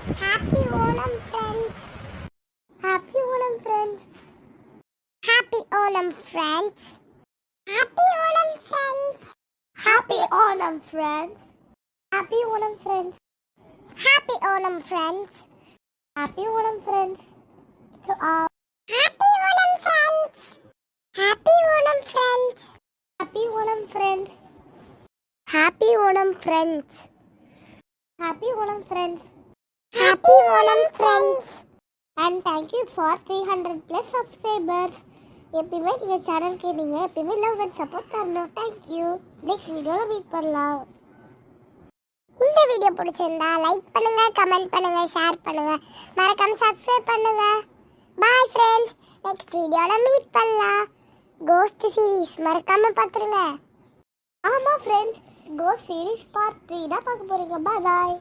Happy Onam friends. Happy Onam friends. Happy Onam friends. Happy Onam friends. Happy Onam friends. Happy Onam friends. Happy Onam friends. Happy Onam friends. To all. Happy Onam friends. Happy Onam friends. Happy Onam friends. Happy Onam friends. Happy Onam friends. Happy Onam friends. And thank you for 300 plus subscribers. எப்பயுமே இந்த சேனலுக்கு நீங்கள் எப்பயுமே love and support தரணும். Thank you. Next வீடியோவில் meet பண்ணலாம். இந்த video பிடிச்சிருந்தா லைக் பண்ணுங்க, கமெண்ட் பண்ணுங்க, ஷேர் பண்ணுங்க, மறக்காம சப்ஸ்கிரைப் பண்ணுங்க. Bye friends. நெக்ஸ்ட் வீடியோவில் மீட் பண்ணலாம். கோஸ்ட் சீரீஸ் மறக்காம பார்த்துருங்க. ஆமாம் ஃப்ரெண்ட்ஸ், கோஸ்ட் சீரீஸ் பார்ட் 3 தான் பார்க்க போறீங்க. பாய் பாய்.